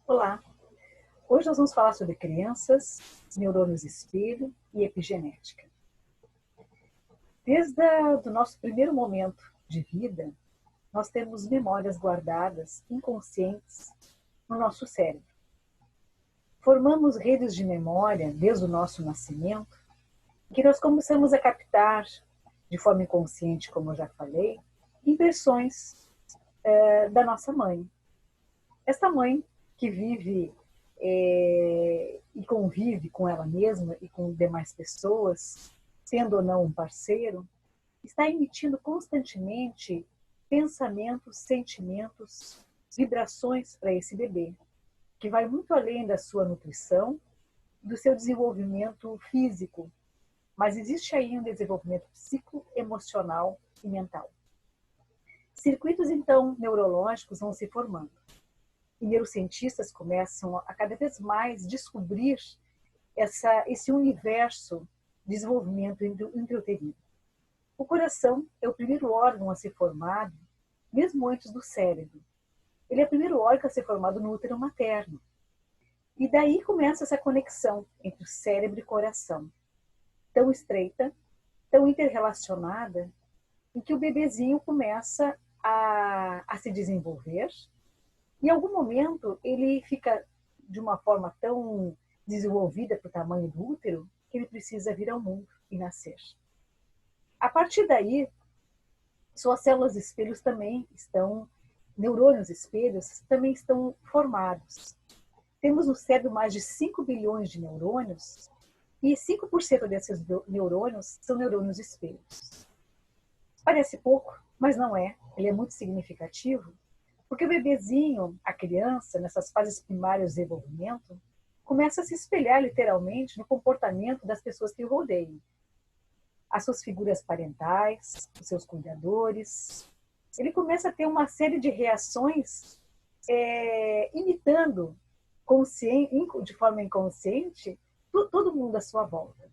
Olá! Hoje nós vamos falar sobre crianças, neurônios espelho e epigenética. Desde o nosso primeiro momento de vida, nós temos memórias guardadas, inconscientes, no nosso cérebro. Formamos redes de memória desde o nosso nascimento, que nós começamos a captar, de forma inconsciente, como eu já falei, impressões da nossa mãe. Esta mãe que vive e convive com ela mesma e com demais pessoas, tendo ou não um parceiro, está emitindo constantemente pensamentos, sentimentos, vibrações para esse bebê, que vai muito além da sua nutrição, do seu desenvolvimento físico, mas existe aí um desenvolvimento psicoemocional e mental. Circuitos, então, neurológicos vão se formando. E neurocientistas começam a cada vez mais descobrir esse universo de desenvolvimento intrauterino. O coração é o primeiro órgão a ser formado, mesmo antes do cérebro. Ele é o primeiro órgão a ser formado no útero materno. E daí começa essa conexão entre o cérebro e coração, tão estreita, tão interrelacionada, em que o bebezinho começa a se desenvolver. Em algum momento, ele fica de uma forma tão desenvolvida para o tamanho do útero que ele precisa vir ao mundo e nascer. A partir daí, suas células espelhos também estão, neurônios espelhos também estão formados. Temos no cérebro mais de 5 bilhões de neurônios e 5% desses neurônios são neurônios espelhos. Parece pouco, mas não é. Ele é muito significativo. Porque o bebezinho, a criança, nessas fases primárias de desenvolvimento, começa a se espelhar literalmente no comportamento das pessoas que o rodeiam. As suas figuras parentais, os seus cuidadores. Ele começa a ter uma série de reações imitando de forma inconsciente todo mundo à sua volta.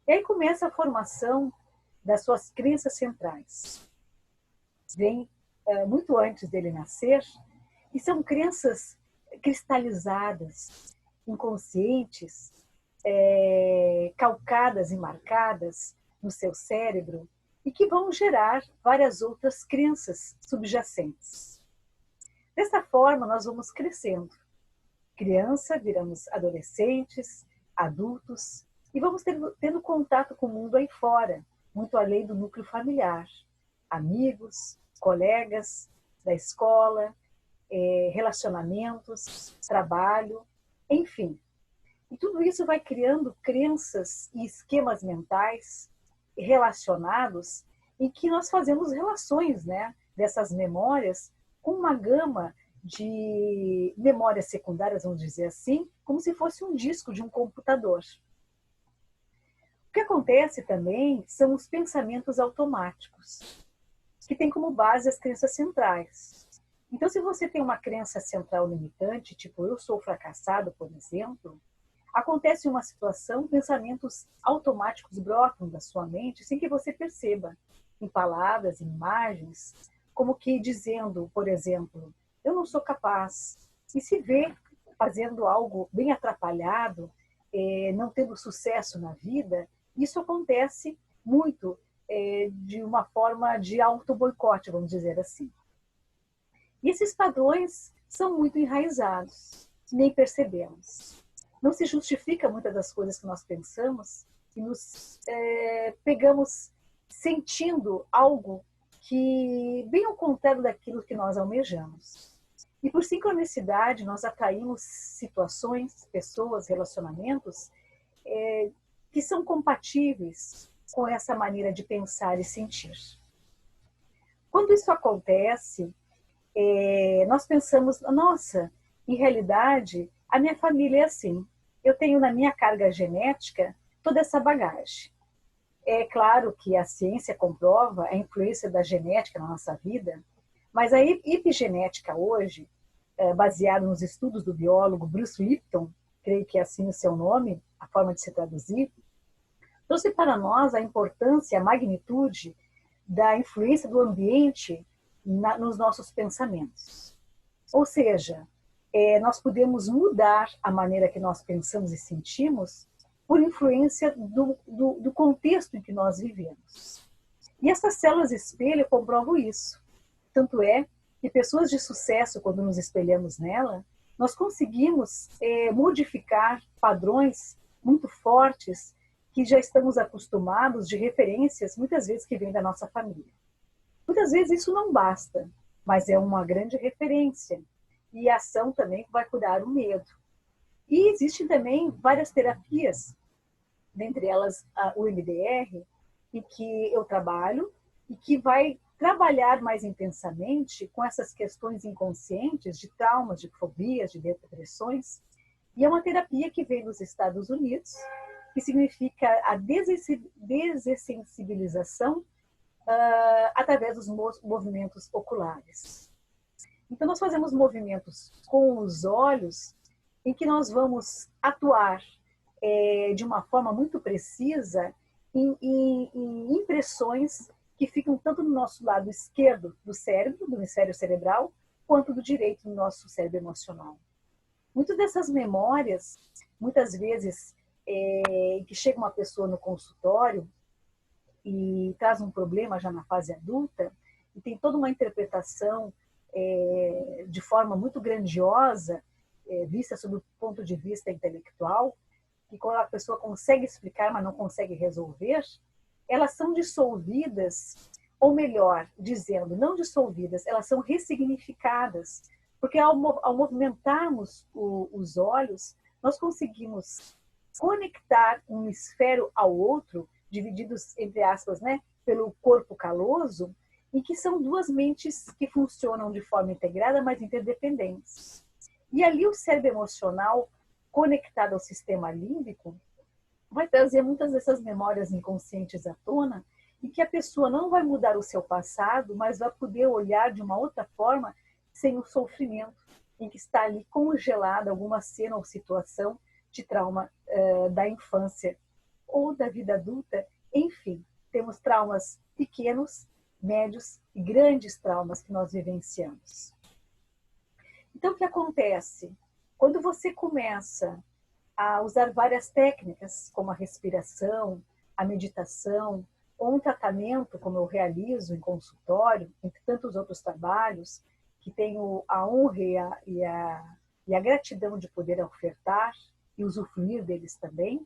E aí começa a formação das suas crenças centrais. Vem muito antes dele nascer, e são crenças cristalizadas, inconscientes, calcadas e marcadas no seu cérebro, e que vão gerar várias outras crenças subjacentes. Dessa forma, nós vamos crescendo. Criança, viramos adolescentes, adultos, e vamos tendo contato com o mundo aí fora, muito além do núcleo familiar. Amigos, colegas da escola, relacionamentos, trabalho, enfim. E tudo isso vai criando crenças e esquemas mentais relacionados em que nós fazemos relações, né, dessas memórias com uma gama de memórias secundárias, vamos dizer assim, como se fosse um disco de um computador. O que acontece também são os pensamentos automáticos, que tem como base as crenças centrais. Então, se você tem uma crença central limitante, tipo eu sou fracassado, por exemplo, acontece uma situação, pensamentos automáticos brotam da sua mente sem que você perceba, em palavras, em imagens, como que dizendo, por exemplo, eu não sou capaz, e se vê fazendo algo bem atrapalhado, não tendo sucesso na vida. Isso acontece muito de uma forma de auto-boicote, vamos dizer assim. E esses padrões são muito enraizados, nem percebemos. Não se justifica muitas das coisas que nós pensamos e nos pegamos sentindo algo que bem ao contrário daquilo que nós almejamos. E por sincronicidade, nós atraímos situações, pessoas, relacionamentos que são compatíveis com essa maneira de pensar e sentir. Quando isso acontece, nós pensamos, nossa, em realidade, a minha família é assim. Eu tenho na minha carga genética toda essa bagagem. É claro que a ciência comprova a influência da genética na nossa vida, mas a epigenética hoje, baseada nos estudos do biólogo Bruce Lipton, creio que é assim o seu nome, a forma de se traduzir, trouxe para nós a importância, a magnitude da influência do ambiente nos nossos pensamentos. Ou seja, nós podemos mudar a maneira que nós pensamos e sentimos por influência do contexto em que nós vivemos. E essas células espelho comprovam isso. Tanto é que pessoas de sucesso, quando nos espelhamos nela, nós conseguimos modificar padrões muito fortes que já estamos acostumados de referências, muitas vezes que vêm da nossa família. Muitas vezes isso não basta, mas é uma grande referência. E a ação também vai curar o medo. E existem também várias terapias, dentre elas o MDR, em que eu trabalho e que vai trabalhar mais intensamente com essas questões inconscientes de traumas, de fobias, de depressões. E é uma terapia que vem dos Estados Unidos, que significa a desessensibilização através dos movimentos oculares. Então, nós fazemos movimentos com os olhos em que nós vamos atuar de uma forma muito precisa em impressões que ficam tanto no nosso lado esquerdo do cérebro, do hemisfério cerebral, quanto do direito do nosso cérebro emocional. Muitas dessas memórias, muitas vezes, que chega uma pessoa no consultório e traz um problema já na fase adulta, e tem toda uma interpretação de forma muito grandiosa, vista sob o ponto de vista intelectual, que quando a pessoa consegue explicar, mas não consegue resolver, elas são dissolvidas, ou melhor, dizendo, não dissolvidas, elas são ressignificadas, porque ao movimentarmos os olhos, nós conseguimos conectar um hemisfério ao outro, divididos, entre aspas, né, pelo corpo caloso, e que são duas mentes que funcionam de forma integrada, mas interdependentes. E ali o cérebro emocional, conectado ao sistema límbico, vai trazer muitas dessas memórias inconscientes à tona, e que a pessoa não vai mudar o seu passado, mas vai poder olhar de uma outra forma, sem o sofrimento, em que está ali congelada alguma cena ou situação de trauma da infância ou da vida adulta. Enfim, temos traumas pequenos, médios e grandes traumas que nós vivenciamos. Então, o que acontece? Quando você começa a usar várias técnicas, como a respiração, a meditação, ou um tratamento, como eu realizo em consultório, entre tantos outros trabalhos, que tenho a honra e a gratidão de poder ofertar e usufruir deles também,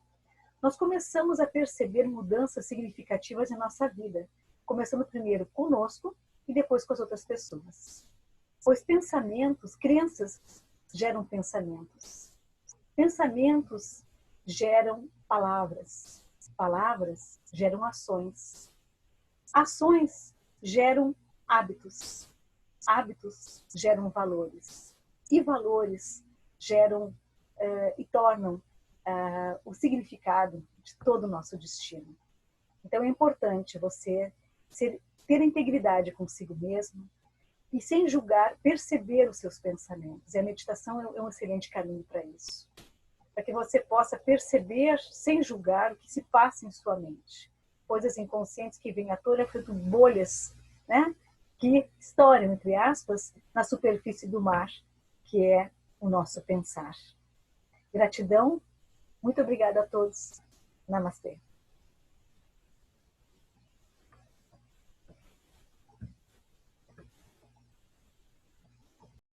nós começamos a perceber mudanças significativas em nossa vida, começando primeiro conosco e depois com as outras pessoas. Pois pensamentos, crenças geram pensamentos. Pensamentos geram palavras. Palavras geram ações. Ações geram hábitos. Hábitos geram valores. E valores geram e tornam o significado de todo o nosso destino. Então é importante você ter integridade consigo mesmo e, sem julgar, perceber os seus pensamentos. E a meditação é um excelente caminho para isso. Para que você possa perceber, sem julgar, o que se passa em sua mente. Coisas inconscientes que vêm à tona feito bolhas, né? Que estouram, entre aspas, na superfície do mar, que é o nosso pensar. Gratidão. Muito obrigada a todos. Namastê.